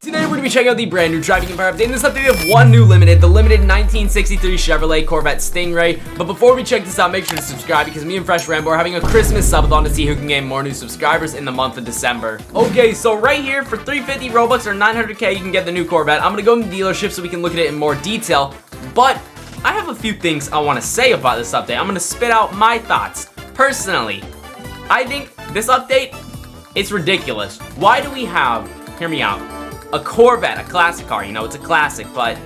Today we're going to be checking out the brand new driving empire update. In this update we have one new limited, the limited 1963 Chevrolet Corvette Stingray. But before we check this out, make sure to subscribe because me and Fresh Rambo are having a Christmas subathon to see who can gain more new subscribers in the month of December. Okay, so right here for 350 Robux or 900k you can get the new Corvette. I'm going to go in the dealership so we can look at it in more detail. But I have a few things I want to say about this update. I'm going to spit out my thoughts. Personally, I think this update, it's ridiculous. Why do we have, hear me out, a Corvette, a classic car? You know, it's a classic, but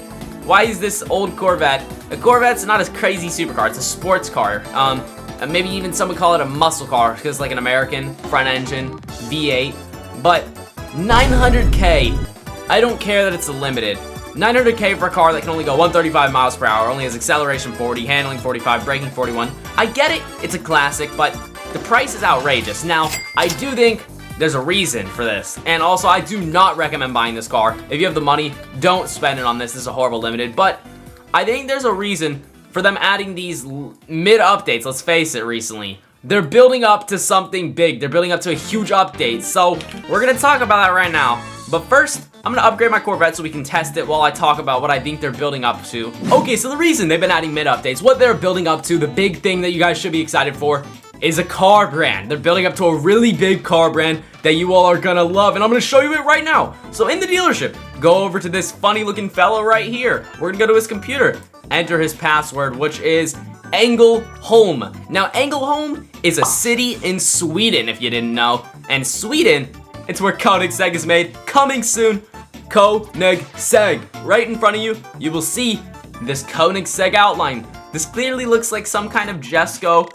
why is this old Corvette? A Corvette's not a crazy supercar, it's a sports car. And maybe even some would call it a muscle car, because it's like an American front engine V8. But 900k, I don't care that it's a limited. 900k for a car that can only go 135 miles per hour, only has acceleration 40, handling 45, braking 41. I get it, it's a classic, but the price is outrageous. Now, I do think there's a reason for this, and also I do not recommend buying this car. If you have the money, don't spend it on this. This is a horrible limited, but I think there's a reason for them adding these mid updates. Let's face it, recently they're building up to something big. They're building up to a huge update, so we're gonna talk about that right now. But first, I'm gonna upgrade my Corvette so we can test it while I talk about what I think they're building up to. Okay, so the reason they've been adding mid updates, what they're building up to, the big thing that you guys should be excited for, is a car brand. They're building up to a really big car brand that you all are gonna love, and I'm gonna show you it right now. So in the dealership, go over to this funny looking fellow right here. We're gonna go to his computer, enter his password, which is Ängelholm. Now, Ängelholm is a city in Sweden, if you didn't know. And Sweden, it's where Koenigsegg is made. Coming soon, Koenigsegg. Right in front of you, you will see this Koenigsegg outline. This clearly looks like some kind of Jesco.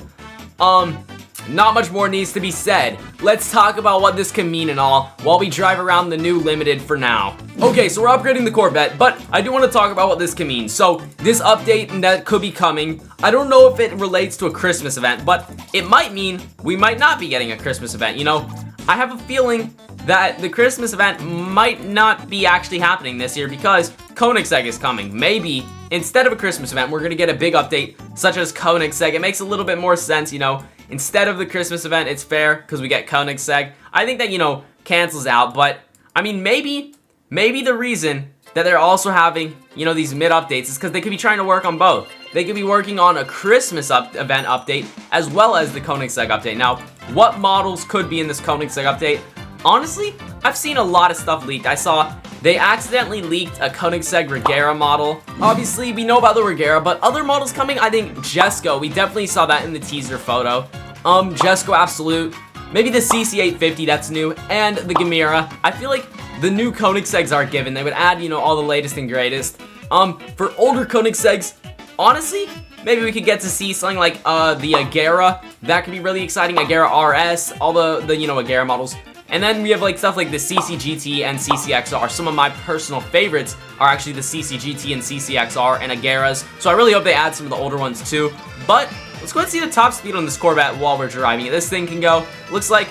Not much more needs to be said. Let's talk about what this can mean and all while we drive around the new limited for now. Okay, so we're upgrading the Corvette, but I do want to talk about what this can mean. So this update that could be coming, I don't know if it relates to a Christmas event, but it might mean we might not be getting a Christmas event. You know, I have a feeling that the Christmas event might not be actually happening this year because Koenigsegg is coming. Maybe instead of a Christmas event, we're gonna get a big update such as Koenigsegg. It makes a little bit more sense, you know. Instead of the Christmas event, it's fair because we get Koenigsegg. I think that, you know, cancels out, but I mean, maybe the reason that they're also having, you know, these mid updates is because they could be trying to work on both. They could be working on a Christmas event update as well as the Koenigsegg update. Now, what models could be in this Koenigsegg update? Honestly, I've seen a lot of stuff leaked. I saw they accidentally leaked a Koenigsegg Regera model. Obviously, we know about the Regera, but other models coming, I think Jesco, we definitely saw that in the teaser photo. Jesco Absolute, maybe the CC850, that's new, and the Gemera. I feel like the new Koenigsegg's are given. They would add, you know, all the latest and greatest. For older Koenigsegg's, honestly, maybe we could get to see something like the Agera. That could be really exciting. Agera RS, all the you know, Agera models. And then we have like stuff like the CCGT and CCXR. Some of my personal favorites are actually the CCGT and CCXR and Ageras. So I really hope they add some of the older ones too. But let's go ahead and see the top speed on this Corvette while we're driving it. This thing can go, looks like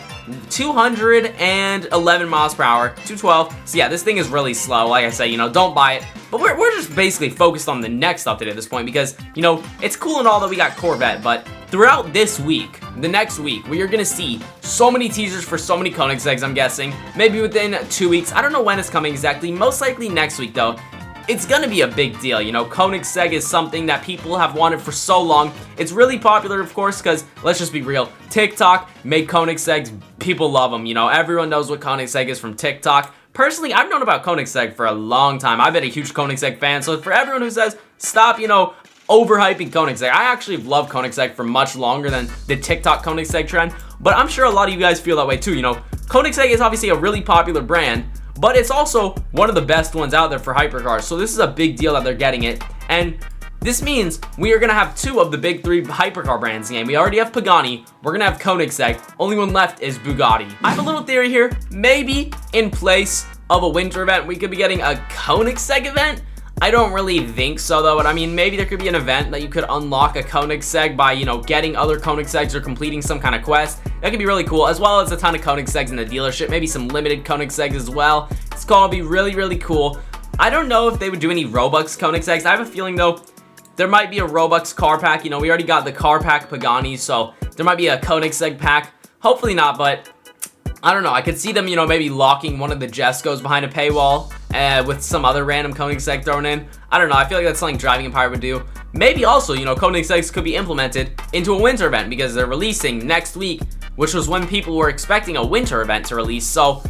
211 miles per hour, 212. So yeah, this thing is really slow. Like I say, you know, don't buy it. But we're just basically focused on the next update at this point because, you know, it's cool and all that we got Corvette, but throughout this week, the next week, we are going to see so many teasers for so many Koenigseggs, I'm guessing. Maybe within 2 weeks. I don't know when it's coming exactly. Most likely next week, though. It's going to be a big deal. You know, Koenigsegg is something that people have wanted for so long. It's really popular, of course, because, let's just be real, TikTok made Koenigsegg's. People love them. You know, everyone knows what Koenigsegg is from TikTok. Personally, I've known about Koenigsegg for a long time. I've been a huge Koenigsegg fan, so for everyone who says, stop, you know, overhyping Koenigsegg, I actually love Koenigsegg for much longer than the TikTok Koenigsegg trend, but I'm sure a lot of you guys feel that way too. You know, Koenigsegg is obviously a really popular brand, but it's also one of the best ones out there for hypercars, so this is a big deal that they're getting it, and this means we are going to have 2 of the big 3 hypercar brands in the game. We already have Pagani, we're going to have Koenigsegg, only one left is Bugatti. I have a little theory here, maybe in place of a winter event, we could be getting a Koenigsegg event. I don't really think so though, but I mean, maybe there could be an event that you could unlock a Koenigsegg by, you know, getting other Koenigsegg's or completing some kind of quest. That could be really cool, as well as a ton of Koenigsegg's in the dealership, maybe some limited Koenigseggs as well. It's gonna be really, really cool. I don't know if they would do any Robux Koenigseggs. I have a feeling though, there might be a Robux car pack. You know, we already got the car pack Pagani, so there might be a Koenigsegg pack. Hopefully not, but I don't know. I could see them, you know, maybe locking one of the Jescos behind a paywall. with some other random Koenigsegg thrown in. I don't know, I feel like that's something Driving Empire would do. Maybe also, you know, Koenigsegg's could be implemented into a winter event because they're releasing next week, which was when people were expecting a winter event to release. So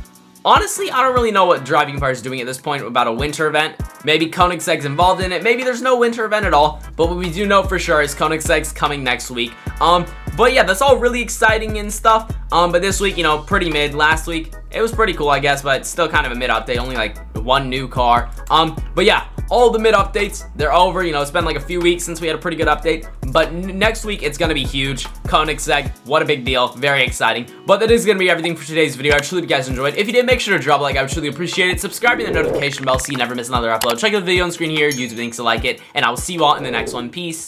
honestly, I don't really know what Driving Empire is doing at this point about a winter event. Maybe Koenigsegg's involved in it. Maybe there's no winter event at all. But what we do know for sure is Koenigsegg's coming next week. But yeah, that's all really exciting and stuff. But this week, you know, pretty mid. Last week, it was pretty cool, I guess, but still kind of a mid update. Only like one new car. But yeah, all the mid updates, they're over. You know, it's been like a few weeks since we had a pretty good update. But next week, it's going to be huge. Koenigsegg, what a big deal. Very exciting. But that is going to be everything for today's video. I truly hope you guys enjoyed. If you did, make sure to drop a like. I would truly appreciate it. Subscribe to the notification bell so you never miss another upload. Check out the video on screen here. YouTube links to like it. And I will see you all in the next one. Peace.